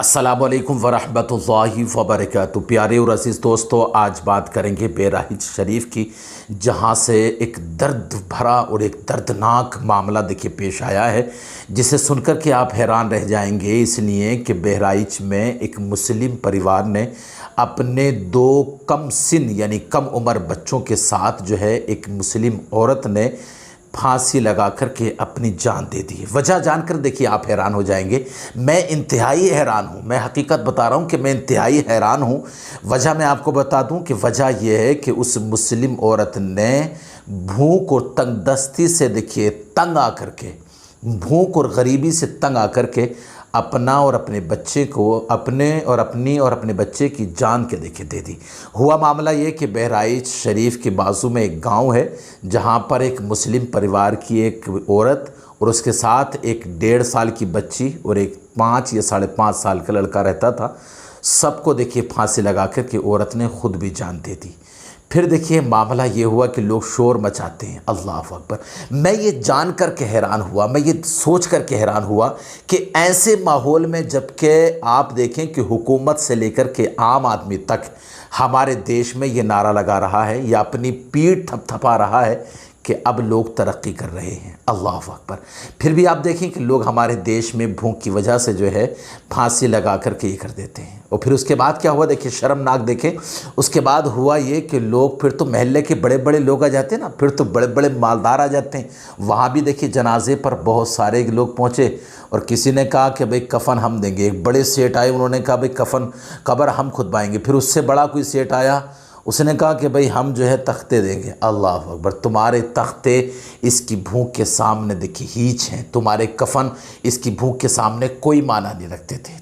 السلام علیکم ورحمۃ اللہ وبرکاتہ۔ پیارے اور عزیز دوستو، آج بات کریں گے بہرائچ شریف کی، جہاں سے ایک درد بھرا اور ایک دردناک معاملہ دیکھیے پیش آیا ہے، جسے سن کر کے آپ حیران رہ جائیں گے، اس لیے کہ بہرائچ میں ایک مسلم پریوار نے اپنے دو کم سن یعنی کم عمر بچوں کے ساتھ جو ہے ایک مسلم عورت نے پھانسی لگا کر کے اپنی جان دے دی۔ وجہ جان کر دیکھیے آپ حیران ہو جائیں گے، میں انتہائی حیران ہوں، میں حقیقت بتا رہا ہوں کہ میں انتہائی حیران ہوں۔ وجہ میں آپ کو بتا دوں کہ وجہ یہ ہے کہ اس مسلم عورت نے بھوک اور تنگ دستی سے دیکھیے تنگ آ کر کے، بھوک اور غریبی سے تنگ آ کر کے اپنا اور اپنے بچے کو اپنی اور اپنے بچے کی جان کے دیکھے دے دی۔ ہوا معاملہ یہ کہ بہرائچ شریف کے بازو میں ایک گاؤں ہے، جہاں پر ایک مسلم پریوار کی ایک عورت اور اس کے ساتھ ایک 1.5 سال کی بچی اور ایک 5 یا 5.5 سال کا لڑکا رہتا تھا۔ سب کو دیکھیے پھانسی لگا کر کے عورت نے خود بھی جان دے دی۔ پھر دیکھیے معاملہ یہ ہوا کہ لوگ شور مچاتے ہیں، اللہ اکبر۔ میں یہ جان کر کے حیران ہوا، میں یہ سوچ کر کے حیران ہوا کہ ایسے ماحول میں جب کہ آپ دیکھیں کہ حکومت سے لے کر کے عام آدمی تک ہمارے دیش میں یہ نعرہ لگا رہا ہے یا اپنی پیٹھ تھپ تھپا رہا ہے کہ اب لوگ ترقی کر رہے ہیں، اللہ اکبر۔ پھر بھی آپ دیکھیں کہ لوگ ہمارے دیش میں بھوک کی وجہ سے جو ہے پھانسی لگا کر کے یہ کر دیتے ہیں۔ اور پھر اس کے بعد کیا ہوا دیکھیں، شرمناک دیکھیں، اس کے بعد ہوا یہ کہ لوگ پھر تو محلے کے بڑے بڑے لوگ آ جاتے ہیں نا، پھر تو بڑے بڑے مالدار آ جاتے ہیں۔ وہاں بھی دیکھیں جنازے پر بہت سارے لوگ پہنچے اور کسی نے کہا کہ بھئی کفن ہم دیں گے۔ ایک بڑے سیٹ آئے، انہوں نے کہا بھئی قبر ہم کھدوائیں گے۔ پھر اس سے بڑا کوئی سیٹ آیا، اس نے کہا کہ بھئی ہم جو ہے تختے دیں گے۔ اللہ اکبر، تمہارے تختے اس کی بھوک کے سامنے دیکھیے ہیچ ہیں، تمہارے کفن اس کی بھوک کے سامنے کوئی معنی نہیں رکھتے تھے۔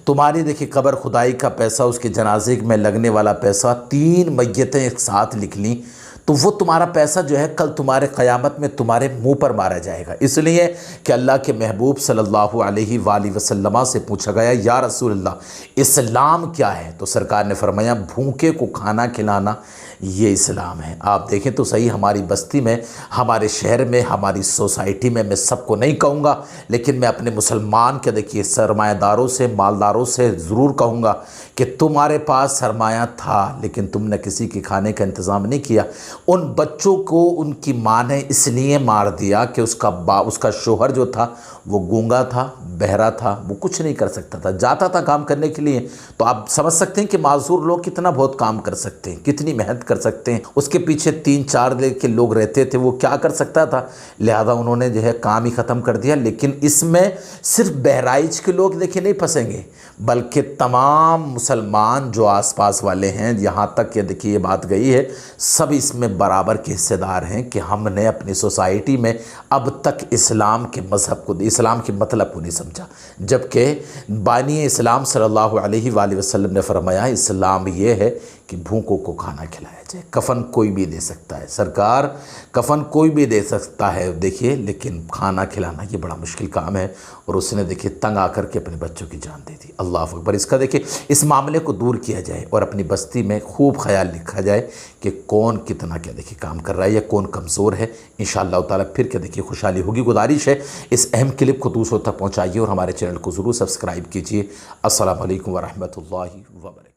تمہاری دیکھیے قبر خدائی کا پیسہ، اس کے جنازے میں لگنے والا پیسہ، 3 میتیں ایک ساتھ لکھ لیں تو وہ تمہارا پیسہ جو ہے کل تمہارے قیامت میں تمہارے منہ پر مارا جائے گا۔ اس لیے کہ اللہ کے محبوب صلی اللہ علیہ وآلہ وسلم سے پوچھا گیا، یا رسول اللہ اسلام کیا ہے؟ تو سرکار نے فرمایا بھوکے کو کھانا کھلانا یہ اسلام ہے۔ آپ دیکھیں تو صحیح، ہماری بستی میں، ہمارے شہر میں، ہماری سوسائٹی میں سب کو نہیں کہوں گا، لیکن میں اپنے مسلمان کے دیکھیے سرمایہ داروں سے، مالداروں سے ضرور کہوں گا کہ تمہارے پاس سرمایہ تھا لیکن تم نے کسی کے کھانے کا انتظام نہیں کیا۔ ان بچوں کو ان کی ماں نے اس لیے مار دیا کہ اس کا شوہر جو تھا وہ گونگا تھا، بہرا تھا، وہ کچھ نہیں کر سکتا تھا، جاتا تھا کام کرنے کے لیے۔ تو آپ سمجھ سکتے ہیں کہ معذور لوگ کتنا بہت کام کر سکتے ہیں، کتنی محنت کر سکتے ہیں۔ اس کے پیچھے 3-4 کے لوگ رہتے تھے، وہ کیا کر سکتا تھا؟ لہذا انہوں نے جو ہے کام ہی ختم کر دیا۔ لیکن اس میں صرف بہرائچ کے لوگ دیکھیں نہیں پھنسیں گے، بلکہ تمام مسلمان جو آس پاس والے ہیں، یہاں تک کہ دیکھیے یہ بات گئی ہے، سب اس میں برابر کے حصے دار ہیں کہ ہم نے اپنی سوسائٹی میں اب تک اسلام کے مذہب کو، اسلام کے مطلب کو نہیں سمجھا، جبکہ بانی اسلام صلی اللہ علیہ وآلہ وسلم نے فرمایا اسلام یہ ہے کہ بھوکوں کو کھانا کھلایا جائے۔ کفن کوئی بھی دے سکتا ہے، سرکار کفن کوئی بھی دے سکتا ہے دیکھیے، لیکن کھانا کھلانا یہ بڑا مشکل کام ہے۔ اور اس نے دیکھیے تنگ آ کر کے اپنے بچوں کی جان دے دی، اللہ اکبر۔ اس کا دیکھیے اس معاملے کو دور کیا جائے اور اپنی بستی میں خوب خیال رکھا جائے کہ کون کتنا کیا دیکھیے کام کر رہا ہے یا کون کمزور ہے۔ انشاءاللہ تعالیٰ پھر کیا دیکھیے خوشحالی ہوگی۔ گزارش ہے اس اہم کلپ کو دوسروں تک پہنچائیے اور ہمارے چینل کو ضرور سبسکرائب کیجیے۔ السلام علیکم ورحمۃ اللہ وبرکاتہ۔